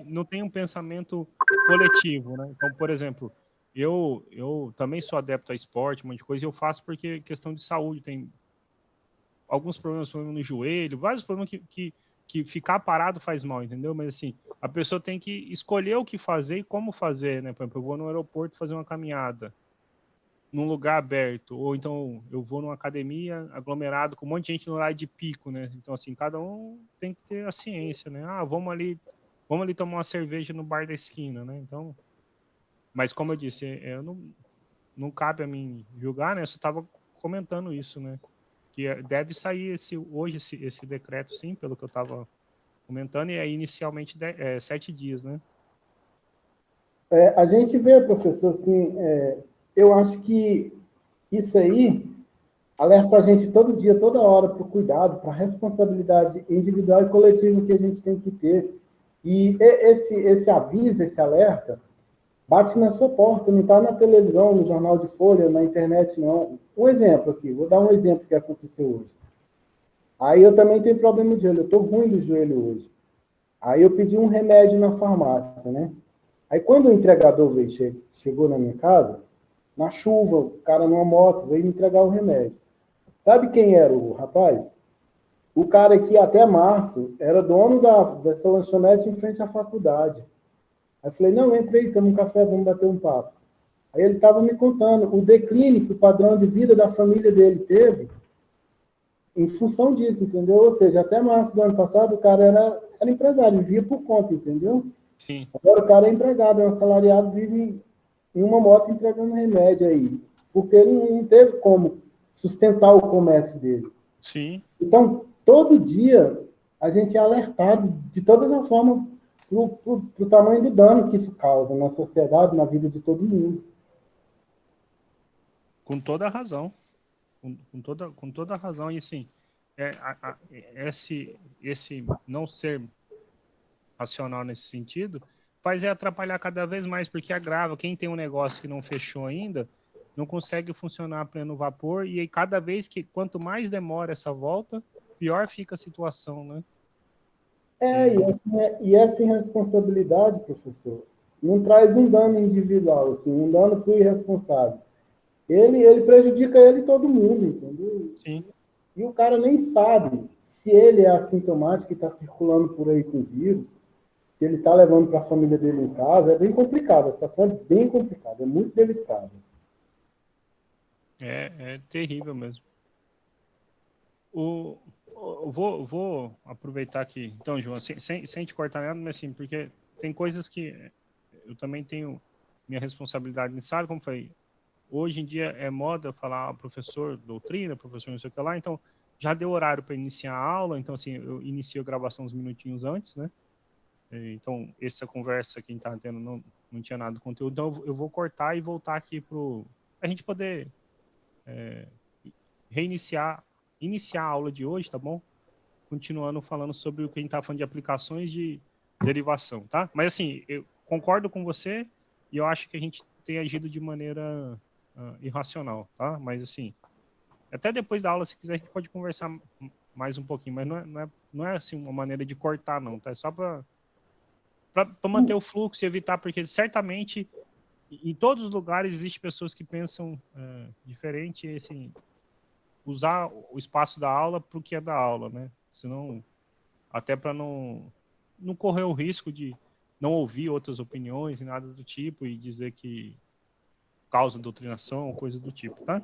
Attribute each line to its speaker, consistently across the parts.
Speaker 1: não tem um pensamento coletivo, né? Então, por exemplo, eu também sou adepto a esporte, um monte de coisa, e eu faço porque questão de saúde, tem alguns problemas no joelho, vários problemas que ficar parado faz mal, entendeu? Mas assim, a pessoa tem que escolher o que fazer e como fazer, né? Por exemplo, eu vou no aeroporto fazer uma caminhada num lugar aberto, ou então eu vou numa academia aglomerado com um monte de gente no horário de pico, né? Então, assim, cada um tem que ter a ciência, né? Ah, vamos ali tomar uma cerveja no bar da esquina, né? Então, mas como eu disse, não cabe a mim julgar, né? Eu só estava comentando isso, né? Que deve sair hoje esse decreto, sim, pelo que eu estava comentando, e é inicialmente 7 dias, né?
Speaker 2: A gente vê, professor, assim, eu acho que isso aí alerta a gente todo dia, toda hora, para o cuidado, para a responsabilidade individual e coletiva que a gente tem que ter. E esse aviso, esse alerta, bate na sua porta, não está na televisão, no jornal de folha, na internet, não. Um exemplo aqui, vou dar um exemplo que aconteceu hoje. Aí eu também tenho problema de joelho, eu estou ruim do joelho hoje. Aí eu pedi um remédio na farmácia, né? Aí quando o entregador veio, chegou na minha casa, na chuva, o cara numa moto veio me entregar o remédio. Sabe quem era o rapaz? O cara que até março era dono dessa lanchonete em frente à faculdade. Aí eu falei, não, entrei, toma um café, vamos bater um papo. Aí ele estava me contando o declínio que o padrão de vida da família dele teve em função disso, entendeu? Ou seja, até março do ano passado o cara era empresário, vivia por conta, entendeu?
Speaker 1: Sim.
Speaker 2: Agora o cara é empregado, é um assalariado, vive em uma moto entregando remédio aí, porque ele não teve como sustentar o comércio dele.
Speaker 1: Sim.
Speaker 2: Então, todo dia a gente é alertado de todas as formas para o tamanho do dano que isso causa na sociedade, na vida de todo mundo.
Speaker 1: Com toda a razão. Com toda a razão. E assim, esse não ser racional nesse sentido faz atrapalhar cada vez mais, porque agrava. Quem tem um negócio que não fechou ainda, não consegue funcionar a pleno vapor, e aí cada vez quanto mais demora essa volta, pior fica a situação, né?
Speaker 2: E essa irresponsabilidade, professor, não traz um dano individual, assim, um dano para o irresponsável. Ele prejudica ele e todo mundo, entendeu?
Speaker 1: Sim.
Speaker 2: E o cara nem sabe se ele é assintomático e está circulando por aí com vírus, se ele está levando para a família dele em casa. É bem complicado, a situação é bem complicada, é muito delicada.
Speaker 1: É terrível mesmo. Vou aproveitar aqui, então, João, sem te cortar nada, mas assim, porque tem coisas que eu também tenho minha responsabilidade nisso, sabe como foi? Hoje em dia é moda falar professor doutrina, professor não sei o que lá, então já deu horário para iniciar a aula, então assim, eu inicio a gravação uns minutinhos antes, né? Então, essa conversa que a gente tá tendo não tinha nada de conteúdo, então eu vou cortar e voltar aqui a gente poder iniciar a aula de hoje, tá bom? Continuando falando sobre o que a gente tá falando de aplicações de derivação, tá? Mas assim, eu concordo com você e eu acho que a gente tem agido de maneira irracional, tá? Mas assim, até depois da aula, se quiser, a gente pode conversar mais um pouquinho, mas não é assim uma maneira de cortar, não, tá? É só para manter o fluxo e evitar, porque certamente em todos os lugares existem pessoas que pensam diferente, e assim, usar o espaço da aula para o que é da aula, né? Senão, até para não correr o risco de não ouvir outras opiniões e nada do tipo e dizer que causa doutrinação ou coisa do tipo, tá?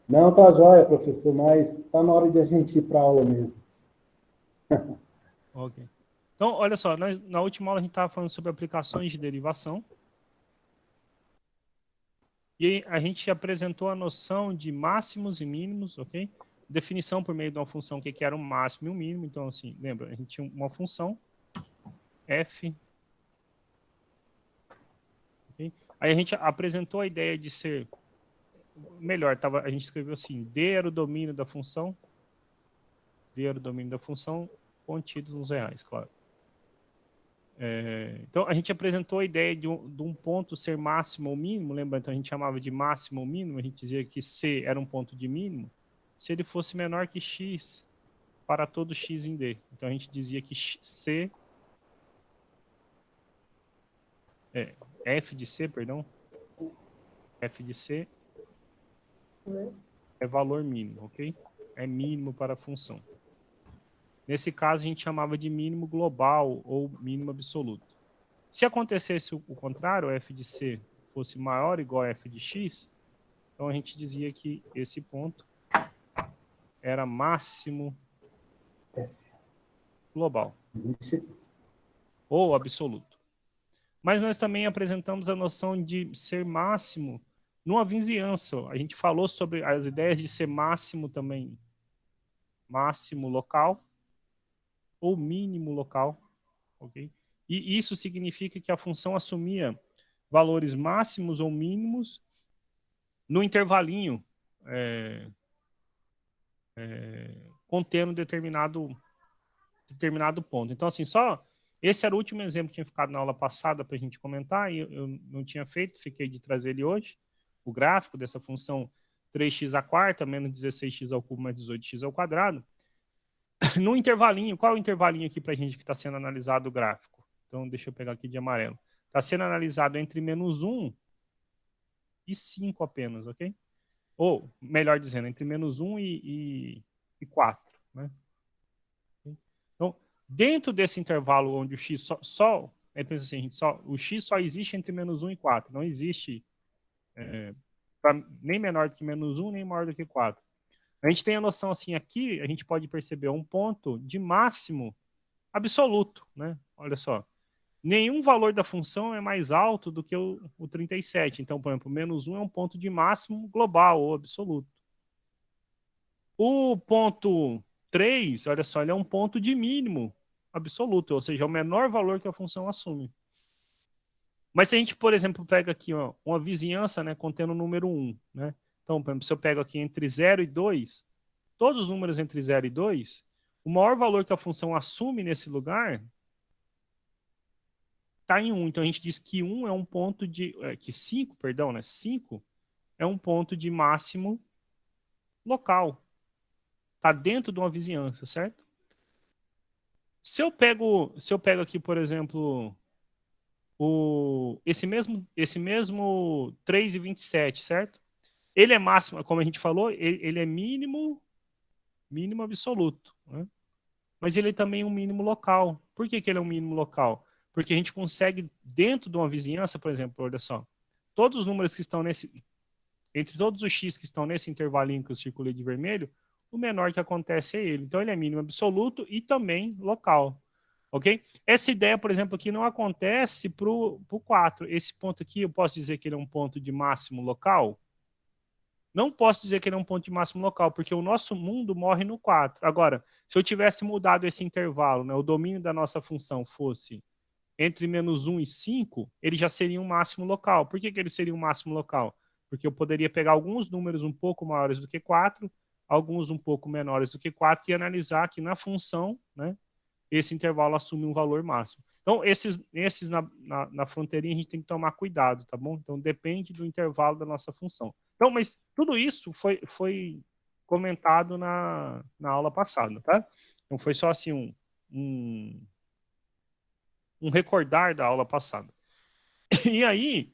Speaker 2: Não, tá jóia, professor, mas tá na hora de a gente ir para a aula mesmo.
Speaker 1: Ok. Então, olha só, na última aula a gente estava falando sobre aplicações de derivação. E aí a gente apresentou a noção de máximos e mínimos, ok? Definição por meio de uma função que era um máximo e um mínimo. Então, assim, lembra, a gente tinha uma função f, ok? Aí a gente apresentou a ideia de ser melhor, a gente escreveu assim, D era o domínio da função, D era o domínio da função, contido nos reais, claro. Então, a gente apresentou a ideia de um ponto ser máximo ou mínimo, lembra? Então, a gente chamava de máximo ou mínimo, a gente dizia que C era um ponto de mínimo, se ele fosse menor que X para todo X em D. Então, a gente dizia que C f de c, perdão, f de c é valor mínimo, ok? É mínimo para a função. Nesse caso, a gente chamava de mínimo global ou mínimo absoluto. Se acontecesse o contrário, f de c fosse maior ou igual a f de x, então a gente dizia que esse ponto era máximo global ou absoluto. Mas nós também apresentamos a noção de ser máximo numa vizinhança. A gente falou sobre as ideias de ser máximo também, máximo local ou mínimo local, ok? E isso significa que a função assumia valores máximos ou mínimos no intervalinho contendo determinado ponto. Então, assim, só esse era o último exemplo que tinha ficado na aula passada para a gente comentar, e eu não tinha feito, fiquei de trazer ele hoje, o gráfico dessa função 3x à quarta menos 16x ao cubo mais 18x ao quadrado. No intervalinho, qual é o intervalinho aqui para a gente que está sendo analisado o gráfico? Então, deixa eu pegar aqui de amarelo. Está sendo analisado entre menos 1 e 5 apenas, ok? Ou, melhor dizendo, entre menos 1 e 4, né? Então, dentro desse intervalo onde o x assim, o x só existe entre menos 1 e 4, não existe nem menor do que menos 1, nem maior do que 4. A gente tem a noção assim, aqui a gente pode perceber um ponto de máximo absoluto, né? Olha só, nenhum valor da função é mais alto do que o 37. Então, por exemplo, menos 1 é um ponto de máximo global ou absoluto. O ponto 3, olha só, ele é um ponto de mínimo absoluto, ou seja, é o menor valor que a função assume. Mas se a gente, por exemplo, pega aqui ó, uma vizinhança, né, contendo o número 1, né? Então, por exemplo, se eu pego aqui entre 0 e 2, todos os números entre 0 e 2, o maior valor que a função assume nesse lugar está em 1. Então, a gente diz que 1 é um ponto de... que 5, perdão, né? 5 é um ponto de máximo local. Está dentro de uma vizinhança, certo? Se eu pego aqui, por exemplo, esse mesmo 3,27, certo? Ele é máximo, como a gente falou, ele é mínimo absoluto, né? Mas ele é também um mínimo local. Por que ele é um mínimo local? Porque a gente consegue, dentro de uma vizinhança, por exemplo, olha só, todos os números que estão entre todos os x que estão nesse intervalinho que eu circulei de vermelho, o menor que acontece é ele. Então ele é mínimo absoluto e também local. Ok? Essa ideia, por exemplo, aqui não acontece para o 4. Esse ponto aqui, eu posso dizer que ele é um ponto de máximo local? Não posso dizer que ele é um ponto de máximo local, porque o nosso mundo morre no 4. Agora, se eu tivesse mudado esse intervalo, né, o domínio da nossa função fosse entre menos 1 e 5, ele já seria um máximo local. Por que ele seria um máximo local? Porque eu poderia pegar alguns números um pouco maiores do que 4, alguns um pouco menores do que 4 e analisar que na função, né, esse intervalo assume um valor máximo. Então, esses na fronteirinha a gente tem que tomar cuidado, tá bom? Então, depende do intervalo da nossa função. Então, mas tudo isso foi comentado na aula passada, tá? Então, foi só assim um recordar da aula passada. E aí,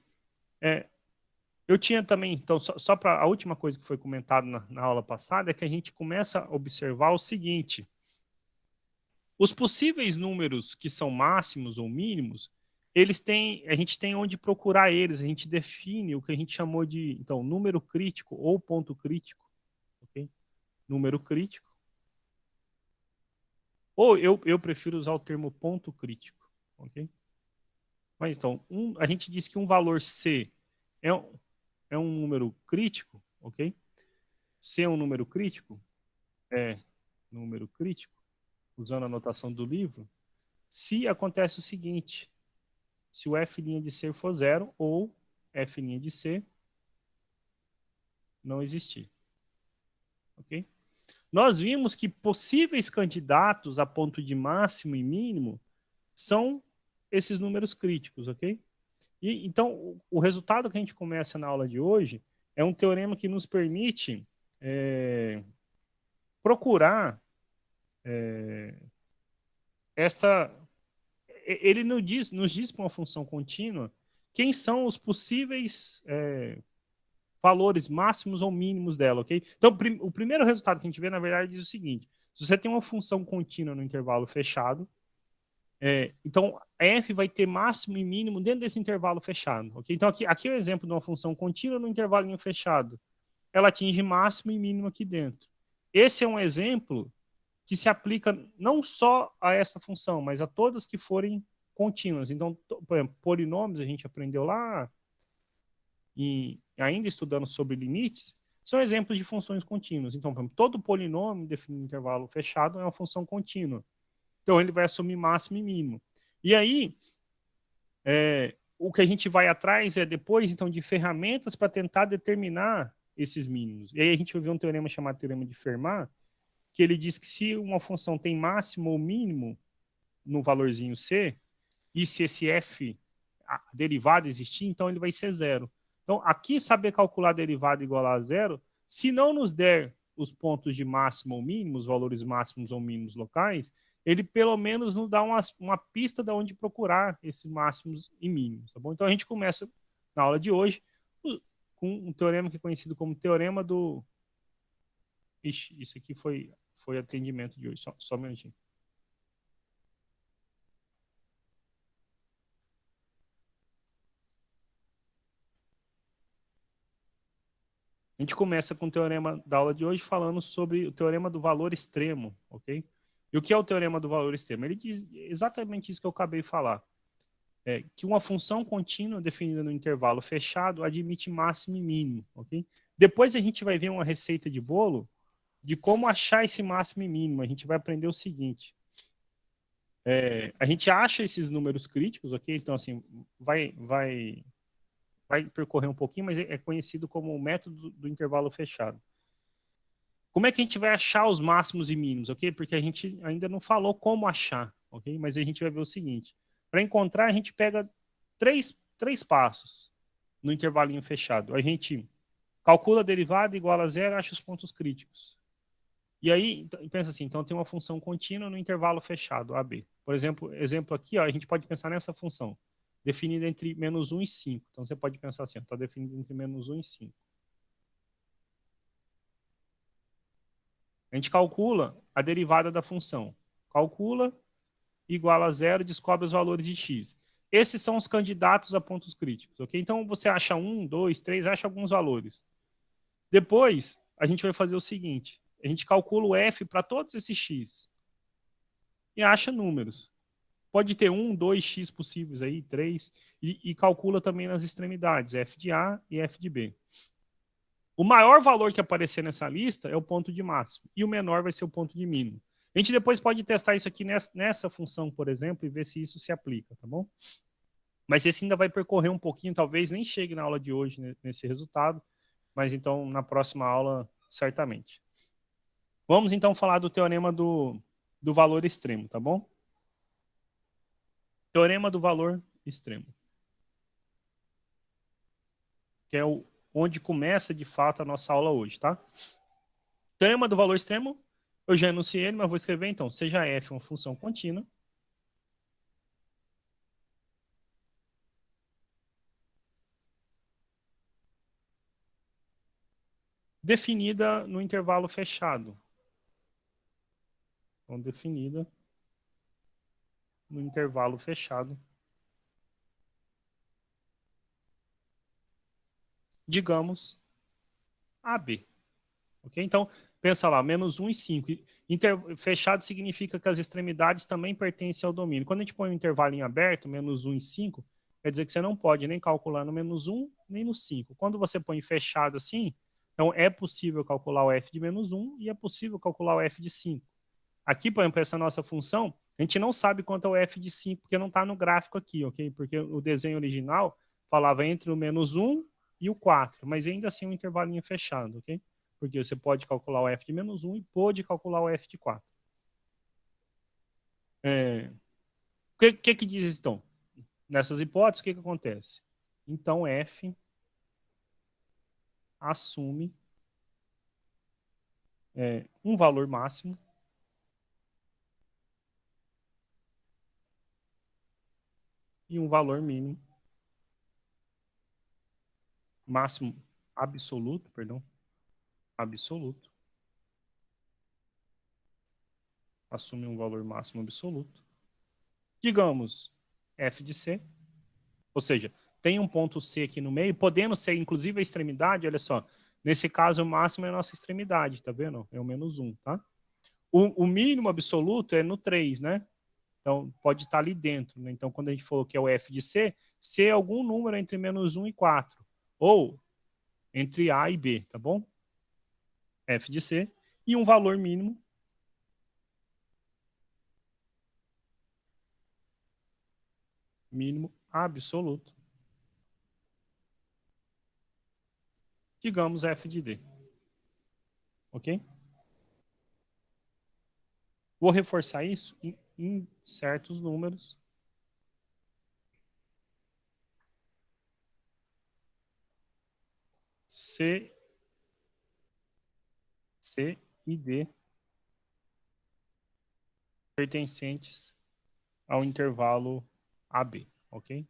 Speaker 1: eu tinha também, então, só para a última coisa que foi comentada na aula passada é que a gente começa a observar o seguinte: os possíveis números que são máximos ou mínimos, a gente tem onde procurar eles, a gente define o que a gente chamou de, então, número crítico ou ponto crítico, ok? Número crítico. Ou eu prefiro usar o termo ponto crítico, ok? Mas então, a gente diz que um valor C é um número crítico, ok? C é um número crítico, é número crítico, usando a notação do livro, se acontece o seguinte: se o f' de C for zero ou f' de C não existir. Ok? Nós vimos que possíveis candidatos a ponto de máximo e mínimo são esses números críticos, ok? E, então, o resultado que a gente começa na aula de hoje é um teorema que nos permite procurar esta... Ele nos diz para uma função contínua quem são os possíveis valores máximos ou mínimos dela, ok? Então, o primeiro resultado que a gente vê, na verdade, diz o seguinte: se você tem uma função contínua no intervalo fechado, então f vai ter máximo e mínimo dentro desse intervalo fechado, ok? Então, aqui é o exemplo de uma função contínua no intervalinho fechado. Ela atinge máximo e mínimo aqui dentro. Esse é um exemplo que se aplica não só a essa função, mas a todas que forem contínuas. Então, por exemplo, polinômios, a gente aprendeu lá, e ainda estudando sobre limites, são exemplos de funções contínuas. Então, por exemplo, todo polinômio definido em intervalo fechado é uma função contínua. Então, ele vai assumir máximo e mínimo. E aí, o que a gente vai atrás é depois, então, de ferramentas para tentar determinar esses mínimos. E aí a gente vai ver um teorema chamado teorema de Fermat, que ele diz que se uma função tem máximo ou mínimo no valorzinho c, e se esse f, a derivada existir, então ele vai ser zero. Então, aqui saber calcular a derivada igual a zero, se não nos der os pontos de máximo ou mínimo, os valores máximos ou mínimos locais, ele pelo menos nos dá uma pista de onde procurar esses máximos e mínimos, tá bom? Então, a gente começa na aula de hoje com um teorema que é conhecido como teorema do... Ixi, isso aqui foi atendimento de hoje, só um minutinho. A gente começa com o teorema da aula de hoje falando sobre o teorema do valor extremo, ok? E o que é o teorema do valor extremo? Ele diz exatamente isso que eu acabei de falar. Que uma função contínua definida no intervalo fechado admite máximo e mínimo, ok? Depois a gente vai ver uma receita de bolo de como achar esse máximo e mínimo. A gente vai aprender o seguinte. A gente acha esses números críticos, ok? Então, assim, vai percorrer um pouquinho, mas é conhecido como o método do intervalo fechado. Como é que a gente vai achar os máximos e mínimos, ok? Porque a gente ainda não falou como achar, ok? Mas a gente vai ver o seguinte. Para encontrar, a gente pega três passos no intervalinho fechado. A gente calcula a derivada igual a zero, acha os pontos críticos. E aí, pensa assim, então tem uma função contínua no intervalo fechado, AB. Por exemplo, aqui, ó, a gente pode pensar nessa função, definida entre menos 1 e 5. Então você pode pensar assim, está definida entre menos 1 e 5. A gente calcula a derivada da função. Calcula, igual a zero, descobre os valores de x. Esses são os candidatos a pontos críticos, ok? Então você acha 1, 2, 3, acha alguns valores. Depois, a gente vai fazer o seguinte. A gente calcula o f para todos esses x. E acha números. Pode ter 1, 2 x possíveis aí, 3. E calcula também nas extremidades, f de A e f de B. O maior valor que aparecer nessa lista é o ponto de máximo, e o menor vai ser o ponto de mínimo. A gente depois pode testar isso aqui nessa função, por exemplo, e ver se isso se aplica, tá bom? Mas esse ainda vai percorrer um pouquinho, talvez nem chegue na aula de hoje nesse resultado, mas então na próxima aula, certamente. Vamos então falar do teorema do valor extremo, tá bom? Teorema do valor extremo. Que é onde começa de fato a nossa aula hoje, tá? Teorema do valor extremo, eu já enunciei ele, mas vou escrever então. Seja f uma função contínua, definida no intervalo fechado. Então, definida no intervalo fechado. Digamos, AB. Ok? Então, pensa lá, menos 1 e 5. Fechado significa que as extremidades também pertencem ao domínio. Quando a gente põe um intervalo em aberto, menos 1 e 5, quer dizer que você não pode nem calcular no menos 1 nem no 5. Quando você põe fechado assim, então é possível calcular o f de menos 1 e é possível calcular o f de 5. Aqui, por exemplo, essa nossa função, a gente não sabe quanto é o f de 5, porque não está no gráfico aqui, ok? Porque o desenho original falava entre o menos 1 e o 4, mas ainda assim um intervalinho fechado, ok? Porque você pode calcular o f de menos 1 e pode calcular o f de 4. O que diz, então? Nessas hipóteses, o que acontece? Então, f assume um valor máximo e um valor mínimo máximo absoluto, perdão, absoluto, assume um valor máximo absoluto. Digamos, f de c, ou seja, tem um ponto C aqui no meio, podendo ser inclusive a extremidade, olha só, nesse caso o máximo é a nossa extremidade, tá vendo? É o menos 1, tá? O mínimo absoluto é no 3, né? Então, pode estar ali dentro, né? Então, quando a gente falou que é o f de c, c é algum número entre menos 1 e 4, ou entre a e b, tá bom? F de c, e um valor mínimo absoluto, digamos f de d, ok? Vou reforçar isso em certos números. C e D pertencentes ao intervalo AB, ok?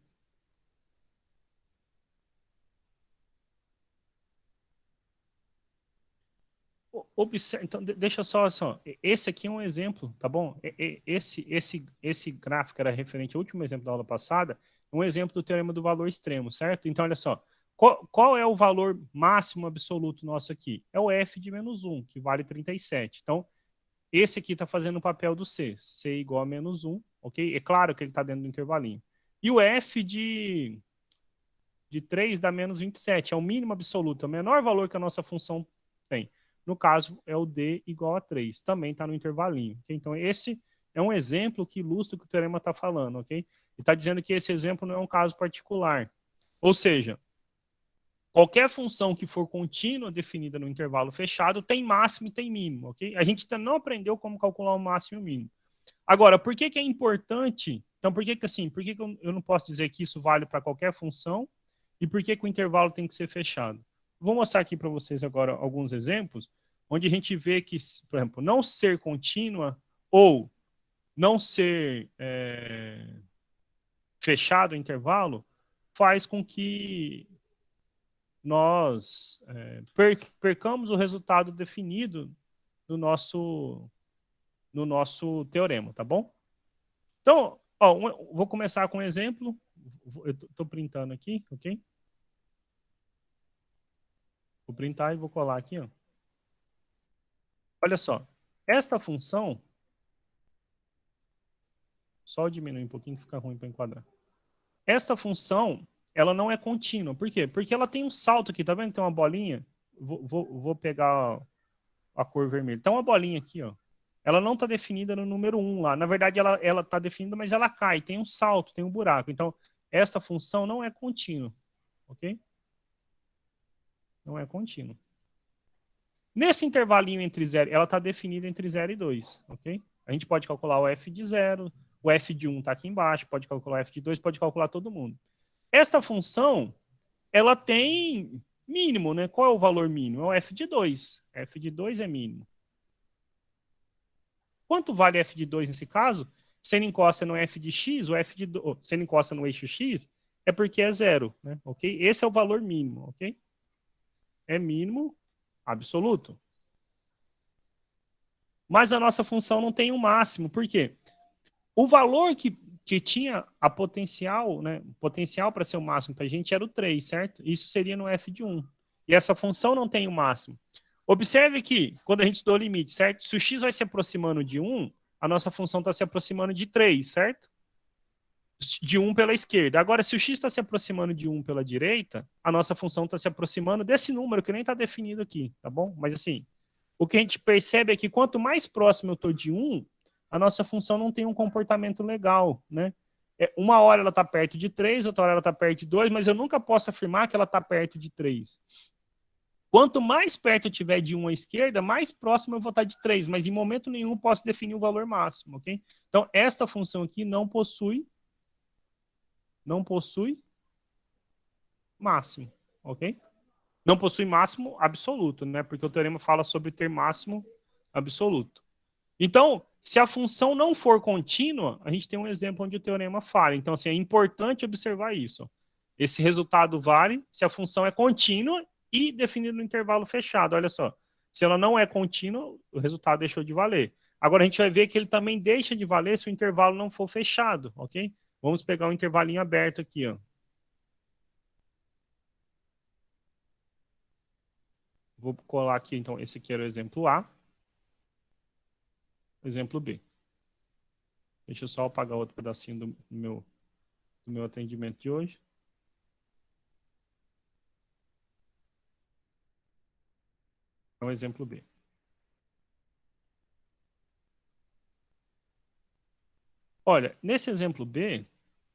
Speaker 1: Observe, então, deixa só, esse aqui é um exemplo, tá bom? Esse gráfico era referente ao último exemplo da aula passada, um exemplo do teorema do valor extremo, certo? Então, olha só, qual é o valor máximo absoluto nosso aqui? É o f de menos 1, que vale 37. Então, esse aqui está fazendo o papel do C, C igual a menos 1, ok? É claro que ele está dentro do intervalinho. E o f de 3 dá menos 27, é o mínimo absoluto, é o menor valor que a nossa função tem. No caso, é o D igual a 3, também está no intervalinho. Okay? Então, esse é um exemplo que ilustra o que o teorema está falando, ok? Ele está dizendo que esse exemplo não é um caso particular. Ou seja, qualquer função que for contínua definida no intervalo fechado tem máximo e tem mínimo, ok? A gente ainda não aprendeu como calcular o máximo e o mínimo. Agora, por que é importante? Então, por que assim? Por que eu não posso dizer que isso vale para qualquer função? E por que o intervalo tem que ser fechado? Vou mostrar aqui para vocês agora alguns exemplos, onde a gente vê que, por exemplo, não ser contínua ou não ser fechado o intervalo faz com que nós percamos o resultado definido no nosso teorema, tá bom? Então, ó, vou começar com um exemplo. Eu estou printando aqui, ok? Vou printar e vou colar aqui, ó. Olha só, esta função, só diminuir um pouquinho que fica ruim para enquadrar. Esta função, ela não é contínua. Por quê? Porque ela tem um salto aqui, tá vendo que tem uma bolinha? Vou pegar a cor vermelha. Tem uma bolinha aqui, ó. Ela não está definida no número 1 lá. Na verdade, ela está definida, mas ela cai. Tem um salto, tem um buraco. Então, esta função não é contínua. Ok? Não é contínua. Nesse intervalinho entre 0, ela está definida entre 0 e 2. Ok? A gente pode calcular o f de 0, o f de 1 está aqui embaixo, pode calcular o f de 2, pode calcular todo mundo. Esta função, ela tem mínimo, né? Qual é o valor mínimo? É o f de 2. F de 2 é mínimo. Quanto vale f de 2 nesse caso? Se ele encosta no f de x, o f de 2, se ele encosta no eixo x, é porque é 0, né? Ok? Esse é o valor mínimo, ok? É mínimo absoluto. Mas a nossa função não tem um máximo. Por quê? O valor que tinha a potencial, né? Potencial para ser o máximo para a gente era o 3, certo? Isso seria no f de 1. E essa função não tem o máximo. Observe que, quando a gente estudou o limite, certo? Se o x vai se aproximando de 1, a nossa função está se aproximando de 3, certo? De 1 pela esquerda. Agora, se o x está se aproximando de 1 pela direita, a nossa função está se aproximando desse número que nem está definido aqui, tá bom? Mas assim, o que a gente percebe é que quanto mais próximo eu estou de 1, a nossa função não tem um comportamento legal, né? Uma hora ela está perto de 3, outra hora ela está perto de 2, mas eu nunca posso afirmar que ela está perto de 3. Quanto mais perto eu tiver de 1 à esquerda, mais próximo eu vou estar de 3, mas em momento nenhum posso definir o valor máximo, ok? Então, esta função aqui não possui máximo, ok? Não possui máximo absoluto, né? Porque o teorema fala sobre ter máximo absoluto. Então, se a função não for contínua, a gente tem um exemplo onde o teorema falha. Então, assim, é importante observar isso. Esse resultado vale se a função é contínua e definida no intervalo fechado. Olha só. Se ela não é contínua, o resultado deixou de valer. Agora a gente vai ver que ele também deixa de valer se o intervalo não for fechado, ok? Vamos pegar um intervalinho aberto aqui, ó. Vou colar aqui, então, esse aqui era o exemplo A. Exemplo B. Deixa eu só apagar outro pedacinho do meu atendimento de hoje. É o exemplo B. Olha, nesse exemplo B,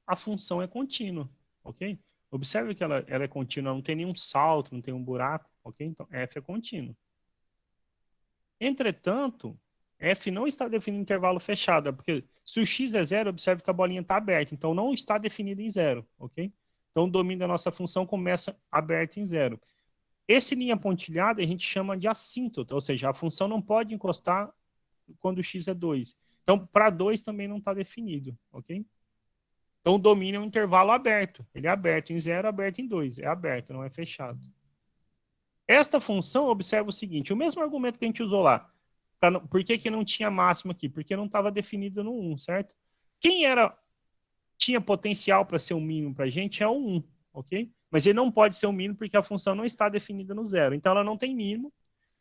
Speaker 1: a função é contínua, ok? Observe que ela é contínua, não tem nenhum salto, não tem um buraco, ok? Então, f é contínua. Entretanto, f não está definido em intervalo fechado, porque se o x é zero, observe que a bolinha está aberta, então não está definido em zero, ok? Então, o domínio da nossa função começa aberto em zero. Esse linha pontilhada a gente chama de assíntota, ou seja, a função não pode encostar quando o x é 2. Então, para 2 também não está definido, ok? Então, o domínio é um intervalo aberto. Ele é aberto em 0, aberto em 2. É aberto, não é fechado. Esta função, observa o seguinte, o mesmo argumento que a gente usou lá. Por que não tinha máximo aqui? Porque não estava definido no 1, certo? Quem tinha potencial para ser um mínimo para a gente é o 1, ok? Mas ele não pode ser um mínimo porque a função não está definida no 0. Então, ela não tem mínimo.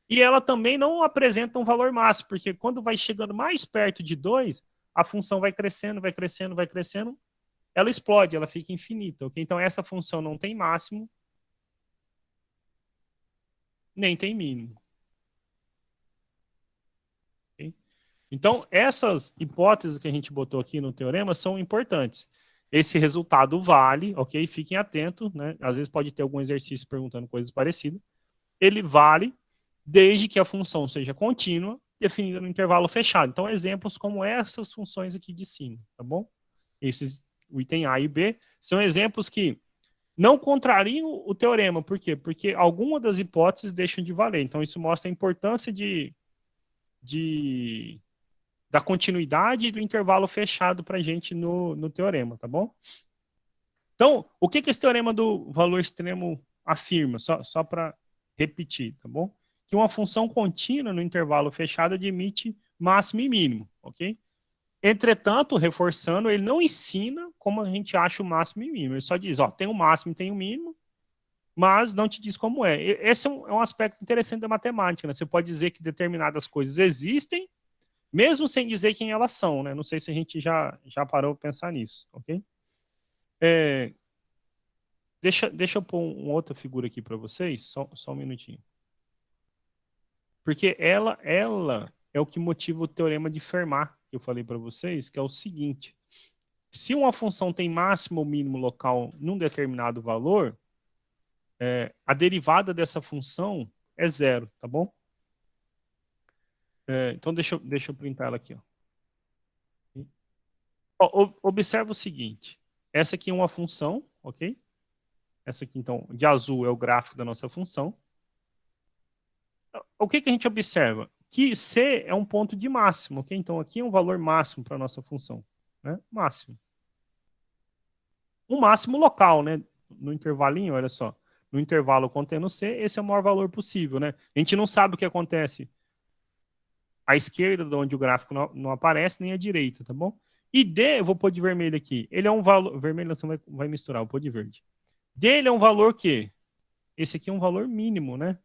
Speaker 1: E ela também não apresenta um valor máximo, porque quando vai chegando mais perto de 2, a função vai crescendo, vai crescendo, vai crescendo, ela explode, ela fica infinita, ok? Então, essa função não tem máximo, nem tem mínimo. Okay? Então, essas hipóteses que a gente botou aqui no teorema são importantes. Esse resultado vale, ok? Fiquem atentos, né? Às vezes pode ter algum exercício perguntando coisas parecidas. Ele vale desde que a função seja contínua, definida no intervalo fechado. Então, exemplos como essas funções aqui de cima, tá bom? O item A e B, são exemplos que não contrariam o teorema. Por quê? Porque alguma das hipóteses deixam de valer. Então, isso mostra a importância da continuidade e do intervalo fechado para a gente no teorema, tá bom? Então, o que esse teorema do valor extremo afirma? Só para repetir, tá bom? Que uma função contínua no intervalo fechado admite máximo e mínimo, ok? Entretanto, reforçando, ele não ensina como a gente acha o máximo e mínimo. Ele só diz, ó, tem o máximo e tem o mínimo, mas não te diz como é. Esse é um aspecto interessante da matemática, né? Você pode dizer que determinadas coisas existem, mesmo sem dizer quem elas são, né? Não sei se a gente já parou para pensar nisso, ok? Deixa eu pôr uma outra figura aqui para vocês, só um minutinho. Porque ela é o que motiva o teorema de Fermat, que eu falei para vocês, que é o seguinte. Se uma função tem máximo ou mínimo local num determinado valor, a derivada dessa função é zero, tá bom? Então, deixa eu printar ela aqui. Ó, observa o seguinte. Essa aqui é uma função, ok? Essa aqui, então, de azul é o gráfico da nossa função. O que a gente observa? Que C é um ponto de máximo, ok? Então, aqui é um valor máximo para a nossa função, né? Máximo. Um máximo local, né? No intervalinho, olha só. No intervalo contendo C, esse é o maior valor possível, né? A gente não sabe o que acontece à esquerda, de onde o gráfico não aparece, nem à direita, tá bom? E D, eu vou pôr de vermelho aqui. Ele é um valor... Vermelho você vai misturar, eu vou pôr de verde. D, ele é um valor que... Esse aqui é um valor mínimo, né?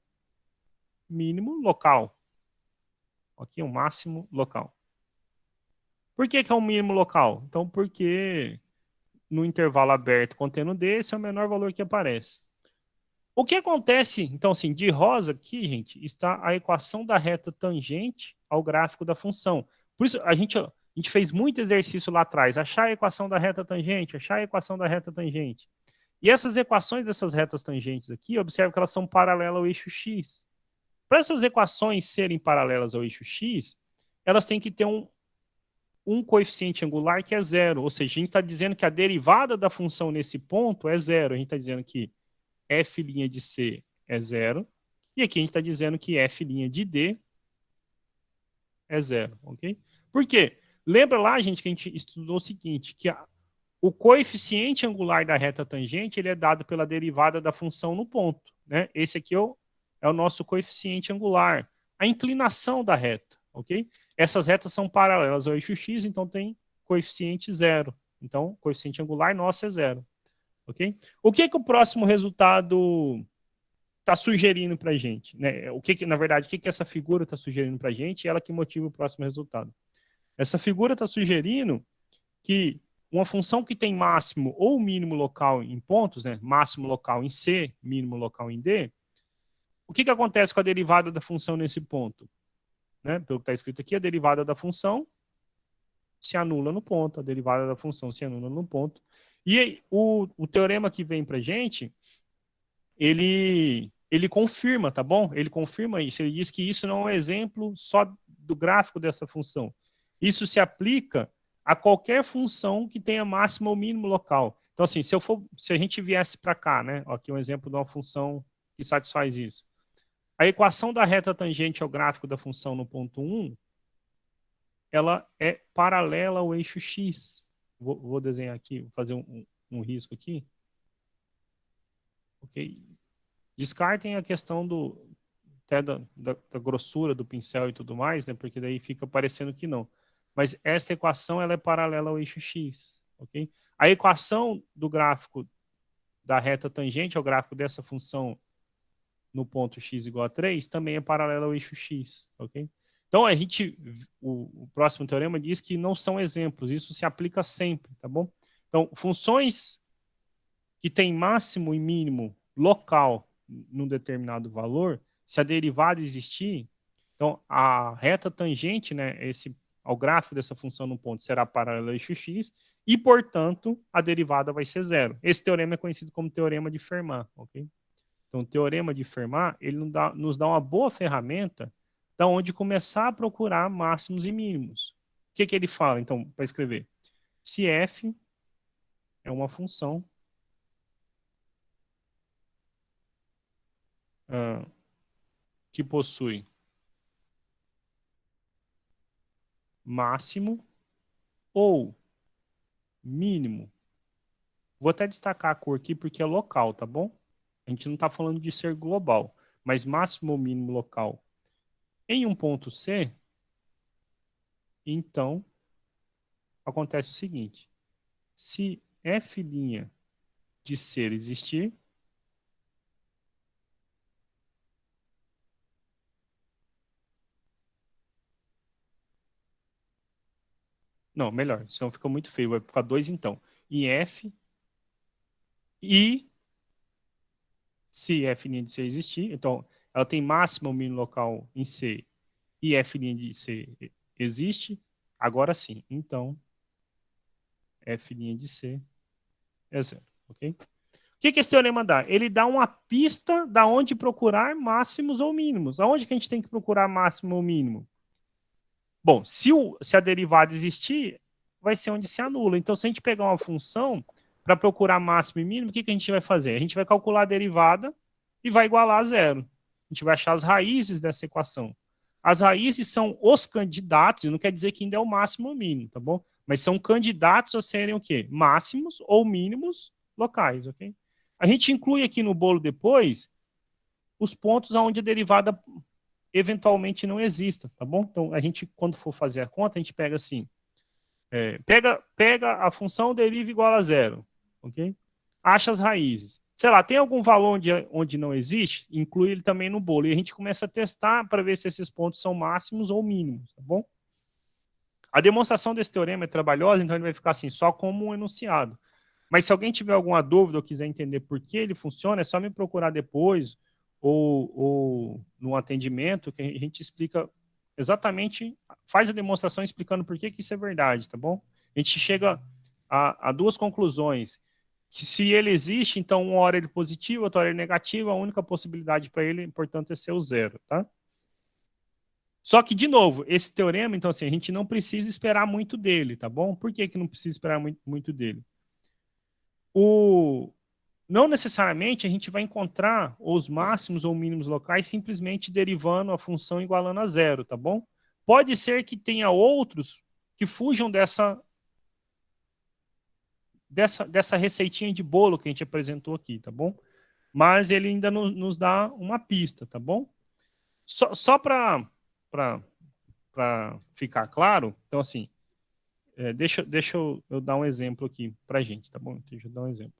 Speaker 1: Mínimo local. Aqui é um máximo local. Por que é um mínimo local? Então, porque no intervalo aberto contendo D, esse é o menor valor que aparece. O que acontece, então, assim, de rosa aqui, gente, está a equação da reta tangente ao gráfico da função. Por isso, a gente fez muito exercício lá atrás. Achar a equação da reta tangente, achar a equação da reta tangente. E essas equações dessas retas tangentes aqui, observe que elas são paralelas ao eixo X. Para essas equações serem paralelas ao eixo X, elas têm que ter um coeficiente angular que é zero. Ou seja, a gente está dizendo que a derivada da função nesse ponto é zero. A gente está dizendo que f' de C é zero. E aqui a gente está dizendo que f' de D é zero, ok? Por quê? Lembra lá, gente, que a gente estudou o seguinte, que o coeficiente angular da reta tangente ele é dado pela derivada da função no ponto, né? Esse aqui é o nosso coeficiente angular, a inclinação da reta, ok? Essas retas são paralelas ao eixo x, então tem coeficiente zero. Então, o coeficiente angular nosso é zero, ok? O que o próximo resultado está sugerindo para a gente, né? Na verdade, o que essa figura está sugerindo para a gente? Ela que motiva o próximo resultado. Essa figura está sugerindo que uma função que tem máximo ou mínimo local em pontos, né? Máximo local em C, mínimo local em D, o que acontece com a derivada da função nesse ponto? Né? Pelo que está escrito aqui, a derivada da função se anula no ponto, a derivada da função se anula no ponto. E o teorema que vem para a gente, ele confirma, tá bom? Ele confirma isso, ele diz que isso não é um exemplo só do gráfico dessa função. Isso se aplica a qualquer função que tenha máximo ou mínimo local. Então, assim, se a gente viesse para cá, né? Aqui um exemplo de uma função que satisfaz isso. A equação da reta tangente ao gráfico da função no ponto 1, ela é paralela ao eixo x. Vou desenhar aqui, vou fazer um risco aqui. Ok? Descartem a questão até da grossura do pincel e tudo mais, né? Porque daí fica parecendo que não. Mas esta equação ela é paralela ao eixo x, ok? A equação do gráfico da reta tangente ao gráfico dessa função no ponto x igual a 3 também é paralela ao eixo x, ok? Então, o próximo teorema diz que não são exemplos, isso se aplica sempre, tá bom? Então, funções que têm máximo e mínimo local num determinado valor, se a derivada existir, então a reta tangente, né, ao gráfico dessa função no ponto será paralela ao eixo x e, portanto, a derivada vai ser zero. Esse teorema é conhecido como teorema de Fermat, ok? Então, o teorema de Fermat, ele nos dá uma boa ferramenta da onde começar a procurar máximos e mínimos. O que ele fala, então, para escrever? Se f é uma função que possui máximo ou mínimo. Vou até destacar a cor aqui porque é local, tá bom? A gente não está falando de ser global, mas máximo ou mínimo local em um ponto C, então acontece o seguinte: se f' de ser existir, não, melhor, senão fica muito feio, vai ficar 2 então. Em f, e se f' de C existir, então ela tem máximo ou mínimo local em C e f' de C existe, agora sim, então f' de C é zero, ok? O que esse teorema dá? Ele dá uma pista da onde procurar máximos ou mínimos. Aonde que a gente tem que procurar máximo ou mínimo? Bom, se a derivada existir, vai ser onde se anula. Então, se a gente pegar uma função para procurar máximo e mínimo, o que a gente vai fazer? A gente vai calcular a derivada e vai igualar a zero. A gente vai achar as raízes dessa equação. As raízes são os candidatos, não quer dizer que ainda é o máximo ou mínimo, tá bom? Mas são candidatos a serem o quê? Máximos ou mínimos locais, ok? A gente inclui aqui no bolo depois os pontos onde a derivada eventualmente não exista, tá bom? Então, a gente, quando for fazer a conta, a gente pega assim, pega a função deriva igual a zero, ok? Acha as raízes. Sei lá, tem algum valor onde não existe? Inclui ele também no bolo. E a gente começa a testar para ver se esses pontos são máximos ou mínimos, tá bom? A demonstração desse teorema é trabalhosa, então ele vai ficar assim, só como um enunciado. Mas se alguém tiver alguma dúvida ou quiser entender por que ele funciona, é só me procurar depois ou no atendimento, que a gente explica exatamente, faz a demonstração explicando por que isso é verdade, tá bom? A gente chega a duas conclusões. Que se ele existe, então uma hora ele é positivo, outra hora ele é negativo, a única possibilidade para ele, portanto, é ser o zero, tá? Só que, de novo, esse teorema, então, assim, a gente não precisa esperar muito dele, tá bom? Por que não precisa esperar muito dele? Não necessariamente a gente vai encontrar os máximos ou mínimos locais simplesmente derivando a função igualando a zero, tá bom? Pode ser que tenha outros que fujam dessa receitinha de bolo que a gente apresentou aqui, tá bom? Mas ele ainda nos dá uma pista, tá bom? Só para ficar claro, então assim, deixa eu dar um exemplo aqui para a gente, tá bom? Deixa eu dar um exemplo.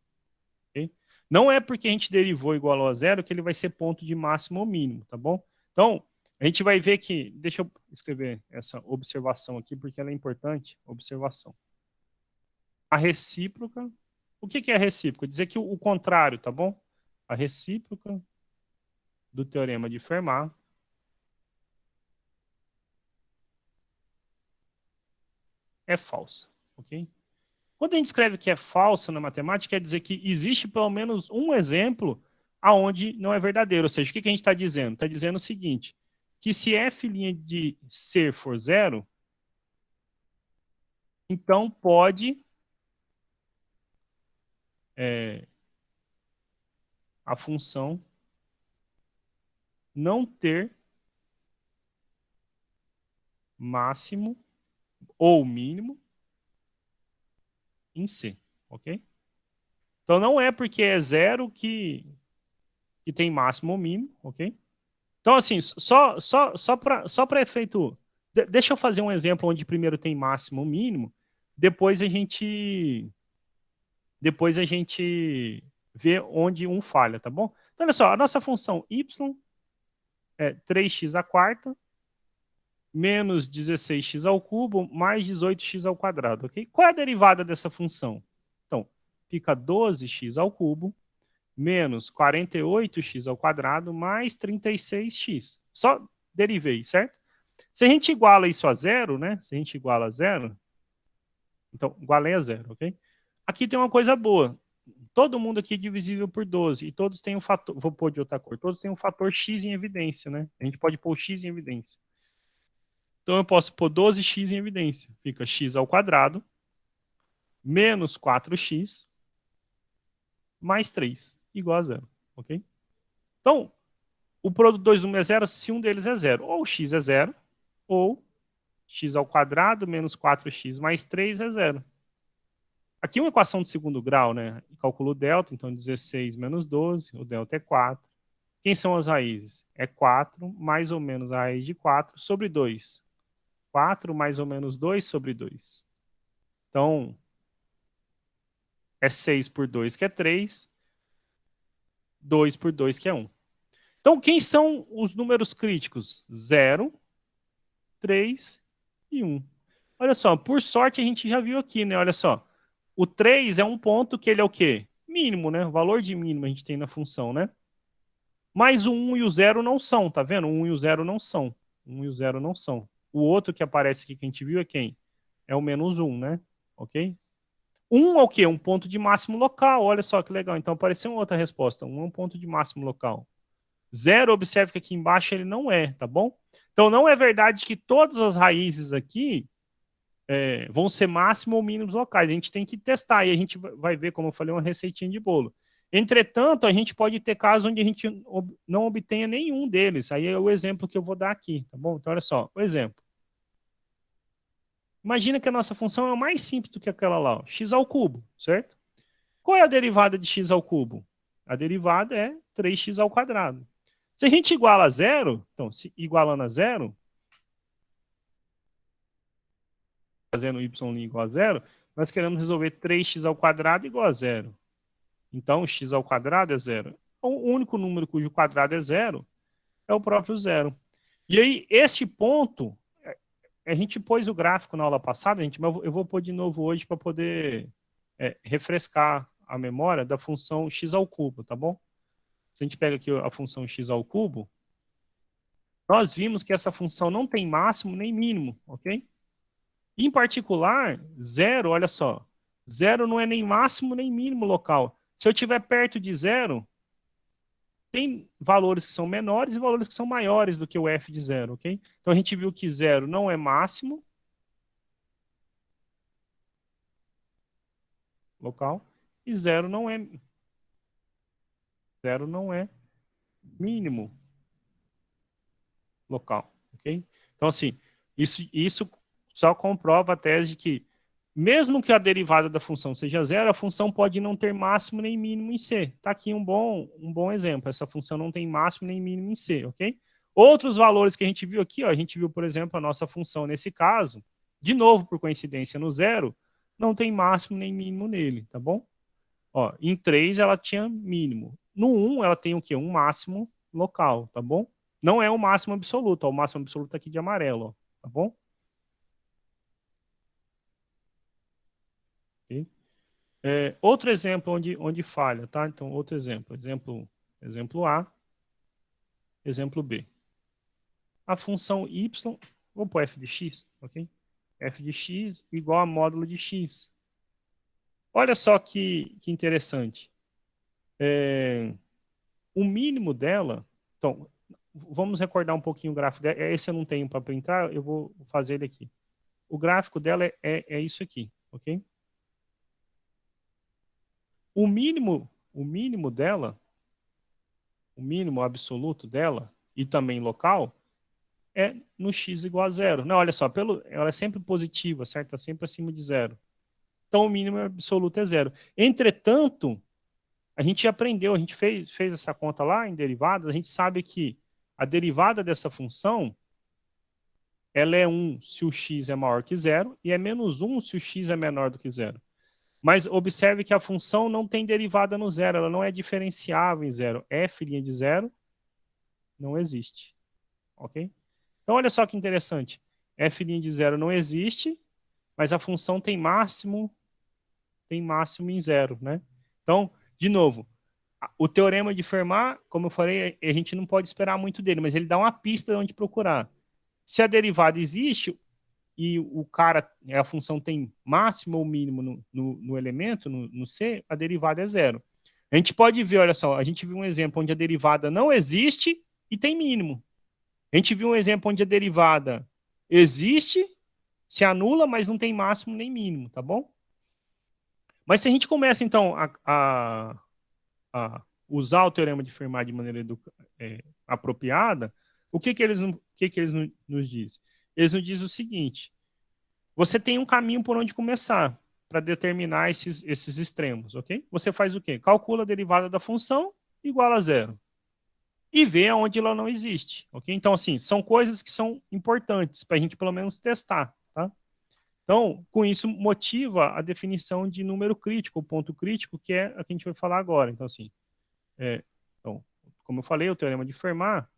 Speaker 1: Okay? Não é porque a gente derivou igual a zero que ele vai ser ponto de máximo ou mínimo, tá bom? Então, a gente vai ver que, deixa eu escrever essa observação aqui, porque ela é importante, observação. A recíproca, o que é a recíproca? Dizer que o contrário, tá bom? A recíproca do teorema de Fermat é falsa, ok? Quando a gente escreve que é falsa na matemática, quer dizer que existe pelo menos um exemplo aonde não é verdadeiro. Ou seja, o que a gente está dizendo? Está dizendo o seguinte, que se f' de ser for zero, então pode a função não ter máximo ou mínimo em C, ok? Então não é porque é zero que tem máximo ou mínimo, ok? Então assim, só para efeito... Deixa eu fazer um exemplo onde primeiro tem máximo ou mínimo, depois a gente vê onde um falha, tá bom? Então olha só, a nossa função y é 3x à quarta menos 16x ao cubo mais 18x ao quadrado, ok? Qual é a derivada dessa função? Então, fica 12x ao cubo menos 48x ao quadrado mais 36x. Só derivei, certo? Se a gente iguala isso a zero, né? Se a gente iguala a zero, então, igualei a zero, ok? Aqui tem uma coisa boa. Todo mundo aqui é divisível por 12 e todos têm um fator, vou pôr de outra cor, todos têm um fator x em evidência, né? A gente pode pôr x em evidência. Então eu posso pôr 12x em evidência. Fica x ao quadrado menos 4x mais 3 igual a zero, ok? Então, o produto dos números é zero se um deles é zero. Ou x é zero, ou x ao quadrado menos 4x mais 3 é zero. Aqui é uma equação de segundo grau, né? Calculo o delta, então 16 menos 12, o delta é 4. Quem são as raízes? É 4 mais ou menos a raiz de 4 sobre 2. 4 mais ou menos 2 sobre 2. Então, é 6 por 2, que é 3. 2 por 2, que é 1. Então, quem são os números críticos? 0, 3 e 1. Olha só, por sorte a gente já viu aqui, né? Olha só. O 3 é um ponto que ele é o quê? Mínimo, né? O valor de mínimo a gente tem na função, né? Mas o 1 e o 0 não são, tá vendo? O 1 e o 0 não são. O 1 e o 0 não são. O outro que aparece aqui que a gente viu é quem? É o menos 1, né? Ok? 1 é o quê? Um ponto de máximo local. Olha só que legal. Então apareceu uma outra resposta. 1 é um ponto de máximo local. 0, observe que aqui embaixo ele não é, tá bom? Então não é verdade que todas as raízes aqui vão ser máximo ou mínimos locais. A gente tem que testar e a gente vai ver, como eu falei, uma receitinha de bolo. Entretanto, a gente pode ter casos onde a gente não obtenha nenhum deles. Aí é o exemplo que eu vou dar aqui, tá bom? Então, olha só, o exemplo. Imagina que a nossa função é o mais simples do que aquela lá, ó, x ao cubo, certo? Qual é a derivada de x ao cubo? A derivada é 3x ao quadrado. Se a gente iguala a zero, então, se igualando a zero, fazendo y' igual a zero, nós queremos resolver 3x ao quadrado igual a zero. Então, x ao quadrado é zero. O único número cujo quadrado é zero é o próprio zero. E aí, este ponto, a gente pôs o gráfico na aula passada, gente, mas eu vou pôr de novo hoje para poder refrescar a memória da função x ao cubo, tá bom? Se a gente pega aqui a função x ao cubo, nós vimos que essa função não tem máximo nem mínimo, ok? Em particular, zero, olha só, zero não é nem máximo nem mínimo local. Se eu estiver perto de zero, tem valores que são menores e valores que são maiores do que o f de zero, ok? Então a gente viu que zero não é máximo local e zero não é mínimo local, ok? Então assim, isso só comprova a tese de que mesmo que a derivada da função seja zero, a função pode não ter máximo nem mínimo em C. Está aqui um bom exemplo. Essa função não tem máximo nem mínimo em C, ok? Outros valores que a gente viu aqui, ó, a gente viu, por exemplo, a nossa função nesse caso, de novo, por coincidência, no zero, não tem máximo nem mínimo nele, tá bom? Ó, em 3 ela tinha mínimo. No 1 ela tem o quê? Um máximo local, tá bom? Não é o máximo absoluto, ó, o máximo absoluto tá aqui de amarelo, ó, tá bom? Ok? Outro exemplo onde falha, tá? Então, outro exemplo. Exemplo A, exemplo B. A função y, vou pôr f de x, ok? F de x igual a módulo de x. Olha só que interessante. O mínimo dela, então, vamos recordar um pouquinho o gráfico dela. Esse eu não tenho para printar, eu vou fazer ele aqui. O gráfico dela é isso aqui, ok? O mínimo dela, o mínimo absoluto dela, e também local, é no x igual a zero. Não, olha só, ela é sempre positiva, certo? Está sempre acima de zero. Então, o mínimo absoluto é zero. Entretanto, a gente aprendeu, a gente fez essa conta lá em derivadas, a gente sabe que a derivada dessa função, ela é 1 se o x é maior que zero e é menos 1 se o x é menor do que zero. Mas observe que a função não tem derivada no zero, ela não é diferenciável em zero. F' de zero não existe, ok? Então, olha só que interessante. F' de zero não existe, mas a função tem máximo em zero, né? Então, de novo, o teorema de Fermat, como eu falei, a gente não pode esperar muito dele, mas ele dá uma pista de onde procurar. Se a derivada existe e a função tem máximo ou mínimo no elemento, no C, a derivada é zero. A gente pode ver, olha só, a gente viu um exemplo onde a derivada não existe e tem mínimo. A gente viu um exemplo onde a derivada existe, se anula, mas não tem máximo nem mínimo, tá bom? Mas se a gente começa, então, a usar o teorema de Fermat de maneira apropriada, o que eles nos dizem? Eles nos dizem o seguinte: você tem um caminho por onde começar para determinar esses extremos, ok? Você faz o quê? Calcula a derivada da função igual a zero e vê aonde ela não existe, ok? Então, assim, são coisas que são importantes para a gente pelo menos testar, tá? Então, com isso, motiva a definição de número crítico, ou ponto crítico, que é a que a gente vai falar agora. Então, assim, então, como eu falei, o teorema de Fermat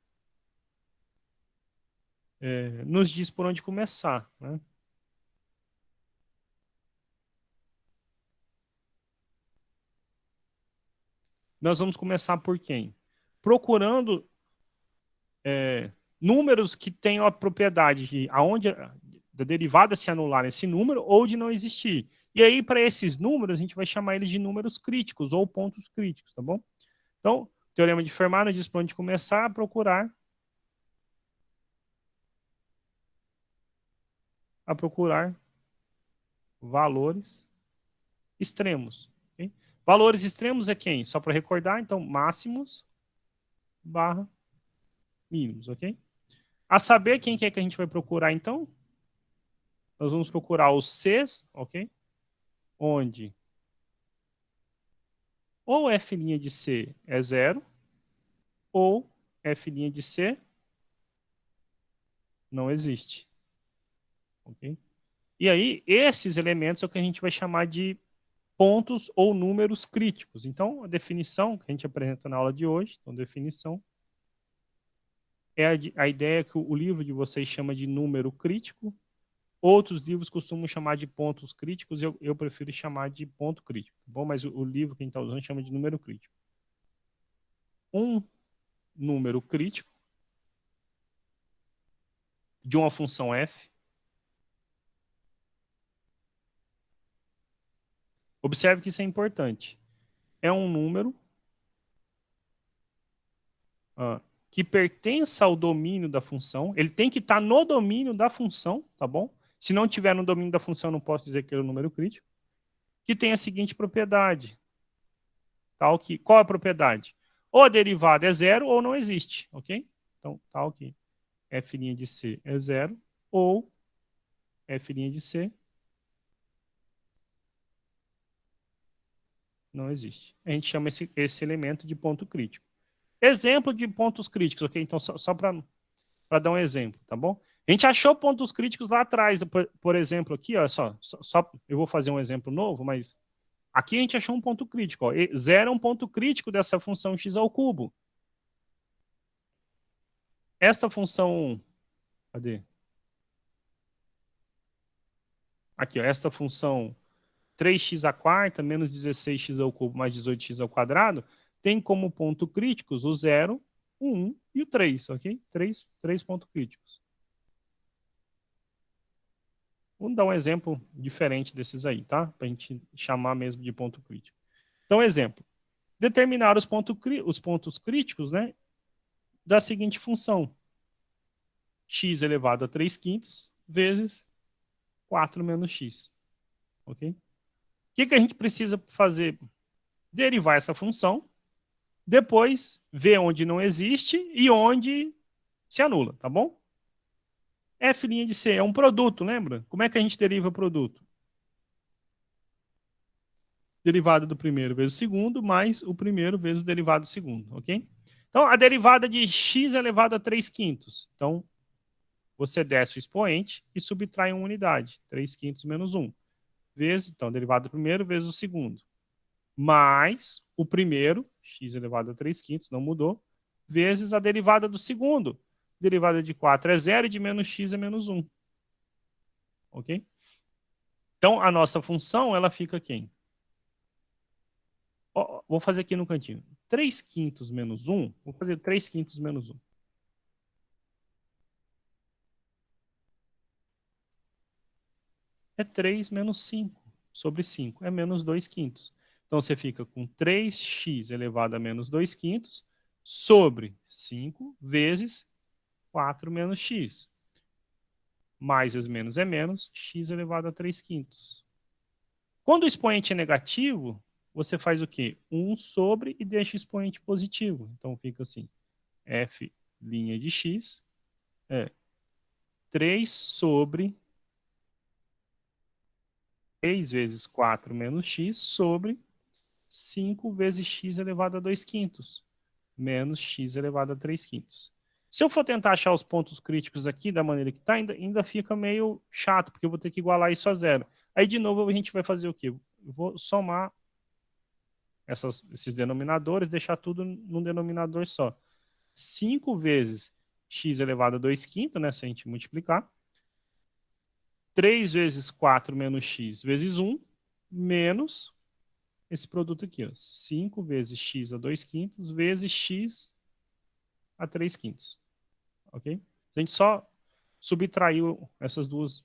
Speaker 1: nos diz por onde começar, né? Nós vamos começar por quem? Procurando números que tenham a propriedade de da derivada se anular nesse número ou de não existir. E aí, para esses números, a gente vai chamar eles de números críticos ou pontos críticos, tá bom? Então, o teorema de Fermat nos diz para onde começar a procurar valores extremos. Okay? Valores extremos é quem? Só para recordar, então, máximos barra mínimos, ok? A saber quem que é que a gente vai procurar, então? Nós vamos procurar os Cs, ok? Onde ou f' de C é zero, ou f' de C não existe, ok? E aí, esses elementos é o que a gente vai chamar de pontos ou números críticos. Então, a definição que a gente apresenta na aula de hoje, então, definição, é a ideia que o livro de vocês chama de número crítico. Outros livros costumam chamar de pontos críticos, eu prefiro chamar de ponto crítico. Tá bom? Mas o livro que a gente está usando chama de número crítico. Um número crítico de uma função f. Observe que isso é importante. É um número que pertença ao domínio da função. Ele tem que estar no domínio da função, tá bom? Se não tiver no domínio da função, não posso dizer que é um número crítico. Que tem a seguinte propriedade. Qual é a propriedade? Ou a derivada é zero ou não existe, ok? Então, tal que f' de C é zero ou f' de C não existe. A gente chama esse elemento de ponto crítico. Exemplo de pontos críticos, ok? Então, só para dar um exemplo, tá bom? A gente achou pontos críticos lá atrás, por exemplo, aqui, ó, só eu vou fazer um exemplo novo, mas aqui a gente achou um ponto crítico, ó. Zero é um ponto crítico dessa função x ao cubo. Esta função, cadê? Aqui, ó, esta função 3x à quarta menos 16x ao cubo mais 18x ao quadrado tem como ponto críticos o 0, o 1 e o 3, ok? Três pontos críticos. Vamos dar um exemplo diferente desses aí, tá? Para a gente chamar mesmo de ponto crítico. Então, exemplo. Determinar os pontos críticos, né, da seguinte função. X elevado a 3/5 vezes 4 menos x. Ok? O que a gente precisa fazer? Derivar essa função, depois ver onde não existe e onde se anula, tá bom? F' de C é um produto, lembra? Como é que a gente deriva o produto? Derivada do primeiro vezes o segundo, mais o primeiro vezes o derivado do segundo, ok? Então, a derivada de x elevado a 3/5. Então, você desce o expoente e subtrai uma unidade, 3/5 menos 1. Vezes, então, derivada do primeiro vezes o segundo. Mais o primeiro, x elevado a 3/5, não mudou, vezes a derivada do segundo. Derivada de 4 é 0 e de menos x é menos 1. Ok? Então, a nossa função, ela fica quem? Vou fazer aqui no cantinho. 3/5 menos 1. Vou fazer 3/5 menos 1. É 3 menos 5 sobre 5. É menos 2/5. Então, você fica com 3x elevado a menos 2/5 sobre 5 vezes 4 menos x. Mais vezes menos é menos, x elevado a 3/5. Quando o expoente é negativo, você faz o quê? 1 sobre e deixa o expoente positivo. Então, fica assim. F' de x é 3 sobre 3 vezes 4 menos x sobre 5 vezes x elevado a 2/5 menos x elevado a 3/5. Se eu for tentar achar os pontos críticos aqui da maneira que está, ainda fica meio chato, porque eu vou ter que igualar isso a zero. Aí, de novo, a gente vai fazer o quê? Eu vou somar esses denominadores, deixar tudo num denominador só. 5 vezes x elevado a 2/5, né, se a gente multiplicar. 3 vezes 4 menos x vezes 1, menos esse produto aqui, ó, 5 vezes x a 2/5 vezes x a 3/5. Ok? A gente só subtraiu essas duas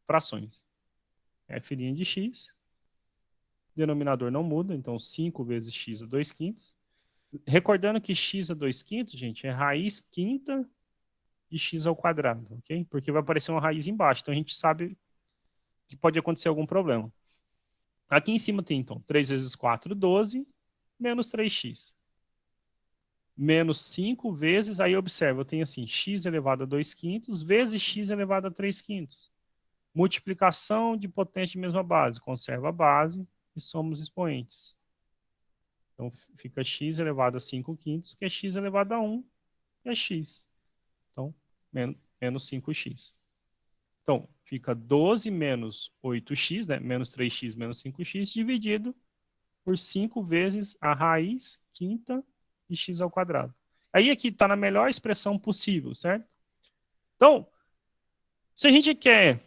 Speaker 1: frações. F' de x, denominador não muda, então 5 vezes x a 2/5. Recordando que x a 2/5, gente, é raiz quinta de x ao quadrado, ok? Porque vai aparecer uma raiz embaixo, então a gente sabe que pode acontecer algum problema. Aqui em cima tem, então, 3 vezes 4, 12, menos 3x. Menos 5 vezes, aí observa, eu tenho assim, x elevado a 2/5 vezes x elevado a 3/5. Multiplicação de potência de mesma base. Conserva a base e soma os expoentes. Então, fica x elevado a 5/5, que é x elevado a 1, que é x. Então, menos 5x. Então, fica 12 menos 8x, né? Menos 3x menos 5x, dividido por 5 vezes a raiz quinta de x ao quadrado. Aí aqui está na melhor expressão possível, certo? Então, se a gente quer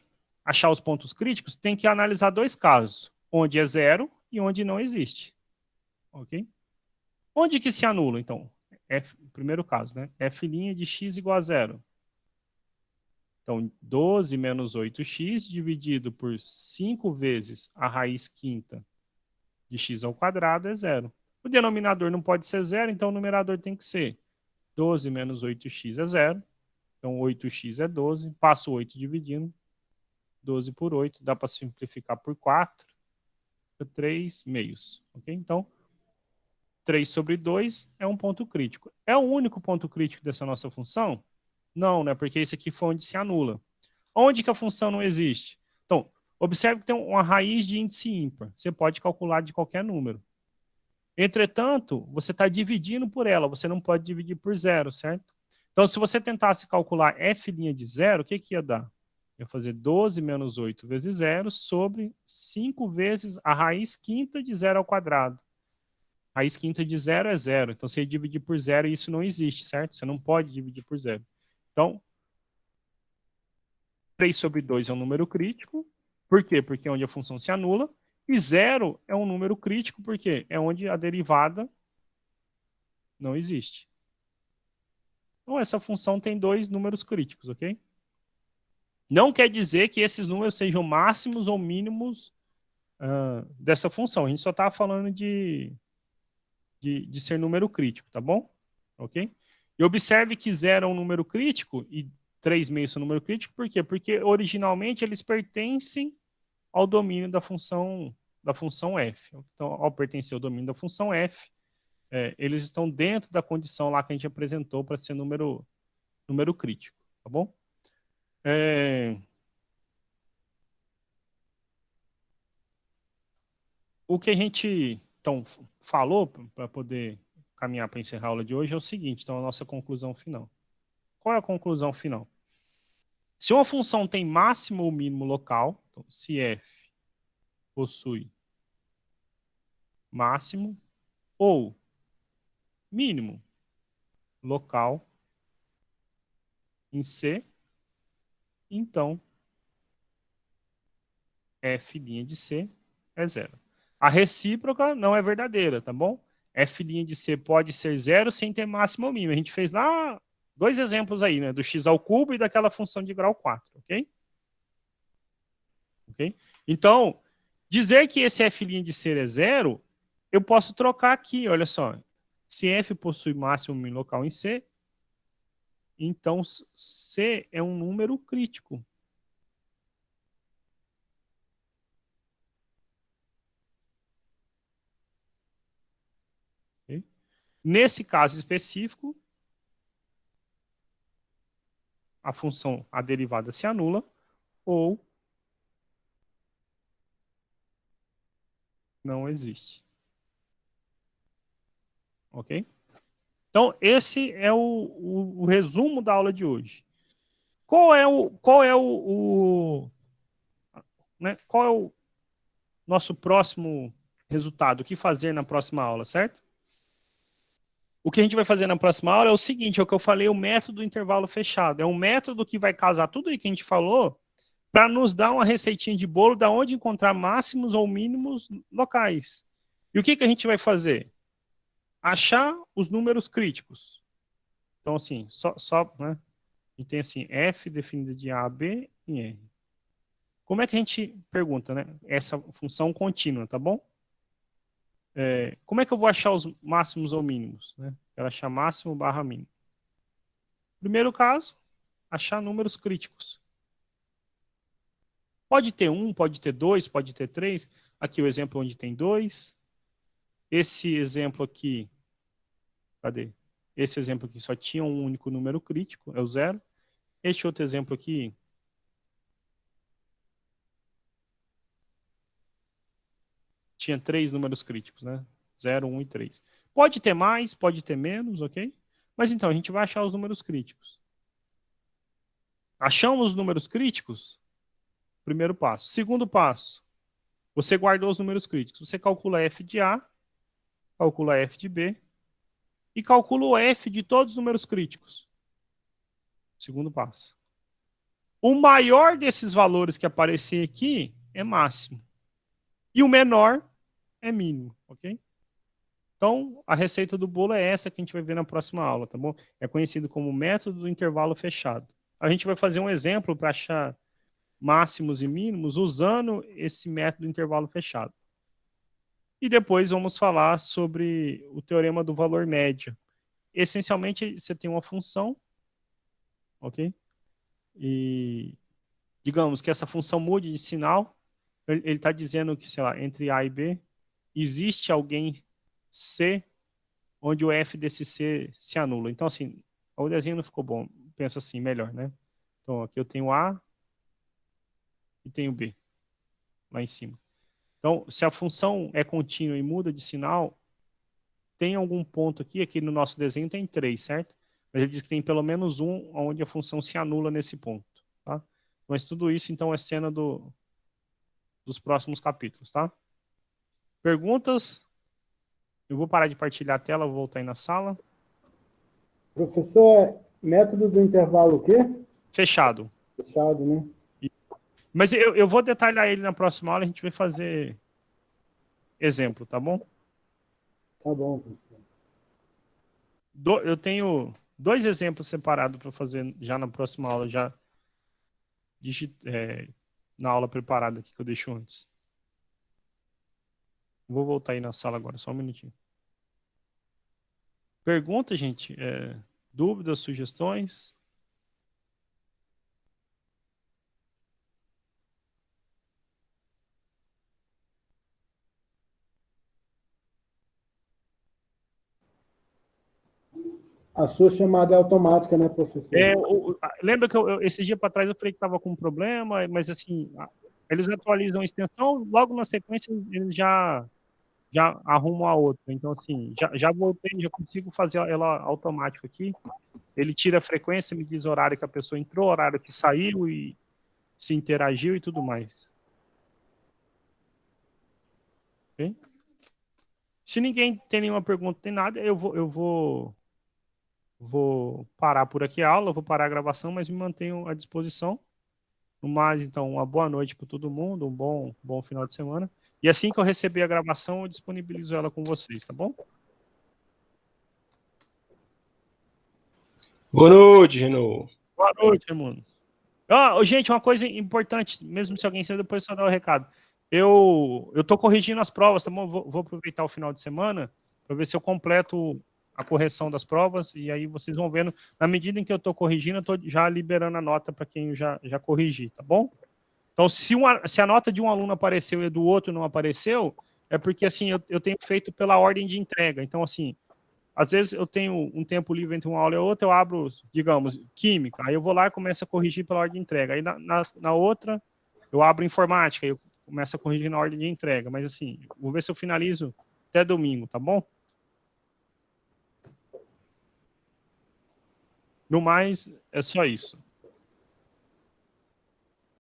Speaker 1: achar os pontos críticos, tem que analisar dois casos, onde é zero e onde não existe. Ok? Onde que se anula, então? Primeiro caso, né? F' de x igual a zero. Então, 12 menos 8x dividido por 5 vezes a raiz quinta de x ao quadrado é zero. O denominador não pode ser zero, então o numerador tem que ser 12 menos 8x é zero. Então, 8x é 12. Passo 8 dividindo. 12 por 8. Dá para simplificar por 4. 3 meios. Ok? Então, 3 sobre 2 é um ponto crítico. É o único ponto crítico dessa nossa função? Não, né? Porque esse aqui foi onde se anula. Onde que a função não existe? Então, Observe que tem uma raiz de índice ímpar. Você pode calcular de qualquer número. Entretanto, você está dividindo por ela, você não pode dividir por zero, certo? Então, se você tentasse calcular f' de zero, o que ia dar? Ia fazer 12 menos 8 vezes zero sobre 5 vezes a raiz quinta de zero ao quadrado. A raiz quinta de zero é zero. Então, você ia dividir por zero e isso não existe, certo? Você não pode dividir por zero. Então, 3 sobre 2 é um número crítico. Por quê? Porque é onde a função se anula. E zero é um número crítico, porque é onde a derivada não existe. Então, essa função tem dois números críticos, ok? Não quer dizer que esses números sejam máximos ou mínimos dessa função. A gente só está falando de ser número crítico, tá bom? Ok? E observe que zero é um número crítico e 3 meios são número crítico, por quê? Porque originalmente eles pertencem ao domínio da função f. Então, ao pertencer ao domínio da função f, eles estão dentro da condição lá que a gente apresentou para ser número crítico, tá bom? O que a gente então falou para poder caminhar para encerrar a aula de hoje é o seguinte, então a nossa conclusão final. Qual é a conclusão final? Se uma função tem máximo ou mínimo local, então, se f possui máximo ou mínimo local em C, então f' de C é zero. A recíproca não é verdadeira, tá bom? F' de C pode ser zero sem ter máximo ou mínimo. A gente fez lá 2 exemplos aí, né? Do x ao cubo e daquela função de grau 4, ok? Ok? Então, dizer que esse F' de C é zero, eu posso trocar aqui, olha só. Se F possui máximo ou mínimo local em C, então C é um número crítico. Okay? Nesse caso específico, a derivada se anula, ou não existe. Ok? Então, esse é o resumo da aula de hoje. Qual é o nosso próximo resultado? O que fazer na próxima aula, certo? O que a gente vai fazer na próxima aula é o seguinte, é o que eu falei, o método do intervalo fechado. É um método que vai casar tudo aí que a gente falou para nos dar uma receitinha de bolo da onde encontrar máximos ou mínimos locais. E o que a gente vai fazer? Achar os números críticos. Então, assim, né? A gente tem assim, f definido de a, b e r. Como é que a gente pergunta, né? Essa função contínua, tá bom? Como é que eu vou achar os máximos ou mínimos? Né? Quero achar máximo barra mínimo. Primeiro caso, achar números críticos. Pode ter 1, pode ter 2, pode ter 3. Aqui o exemplo onde tem 2. Esse exemplo aqui, cadê? Esse exemplo aqui só tinha um único número crítico, é o 0. Este outro exemplo aqui, tinha 3 números críticos, né? 0, 1 e 3. Pode ter mais, pode ter menos, ok? Mas então, a gente vai achar os números críticos. Achamos os números críticos? Primeiro passo. Segundo passo, você guardou os números críticos. Você calcula f de A, calcula f de B e calcula o f de todos os números críticos. Segundo passo. O maior desses valores que aparecer aqui é máximo. E o menor é mínimo, ok? Então, a receita do bolo é essa que a gente vai ver na próxima aula, tá bom? É conhecido como método do intervalo fechado. A gente vai fazer um exemplo para achar máximos e mínimos usando esse método do intervalo fechado. E depois vamos falar sobre o teorema do valor médio. Essencialmente, você tem uma função, ok? E digamos que essa função mude de sinal. Ele está dizendo que, sei lá, entre A e B, existe alguém C onde o F desse C se anula. Então, assim, o desenho não ficou bom. Pensa assim, melhor, né? Então, aqui eu tenho A e tenho B. lá em cima. Então, se a função é contínua e muda de sinal, tem algum ponto aqui no nosso desenho tem 3, certo? Mas ele diz que tem pelo menos um onde a função se anula nesse ponto, tá? Mas tudo isso, então, é cena dos próximos capítulos, tá? Perguntas? Eu vou parar de partilhar a tela, vou voltar aí na sala.
Speaker 2: Professor, método do intervalo o quê?
Speaker 1: Fechado.
Speaker 2: Fechado, né?
Speaker 1: Mas eu vou detalhar ele na próxima aula, a gente vai fazer exemplo, tá bom?
Speaker 2: Tá bom, professor.
Speaker 1: Eu tenho 2 exemplos separados para fazer já na próxima aula, já na aula preparada aqui que eu deixo antes. Vou voltar aí na sala agora, só um minutinho. Pergunta, gente? Dúvidas, sugestões?
Speaker 2: A sua chamada é automática, né, professor?
Speaker 1: Lembra que esse dia para trás eu falei que estava com um problema, mas assim, eles atualizam a extensão, logo na sequência eles já arrumam a outra. Então, assim, já voltei, já consigo fazer ela automática aqui. Ele tira a frequência, me diz o horário que a pessoa entrou, o horário que saiu e se interagiu e tudo mais. Okay? Se ninguém tem nenhuma pergunta, tem nada, eu vou parar por aqui a aula, vou parar a gravação, mas me mantenho à disposição. No mais, então, uma boa noite para todo mundo, um bom final de semana. E assim que eu receber a gravação, eu disponibilizo ela com vocês, tá bom?
Speaker 3: Boa noite, Renault.
Speaker 1: Boa noite, mano. Gente, uma coisa importante, mesmo se alguém sair, depois só dar o recado. Eu tô corrigindo as provas, tá bom? Vou aproveitar o final de semana para ver se eu completo a correção das provas e aí vocês vão vendo. Na medida em que eu tô corrigindo, eu tô já liberando a nota para quem eu já corrigi, tá bom? Então, se a nota de um aluno apareceu e do outro não apareceu, é porque, assim, eu tenho feito pela ordem de entrega. Então, assim, às vezes eu tenho um tempo livre entre uma aula e outra, eu abro, digamos, química, aí eu vou lá e começo a corrigir pela ordem de entrega. Aí na outra, eu abro informática, aí eu começo a corrigir na ordem de entrega. Mas, assim, vou ver se eu finalizo até domingo, tá bom? No mais, é só isso.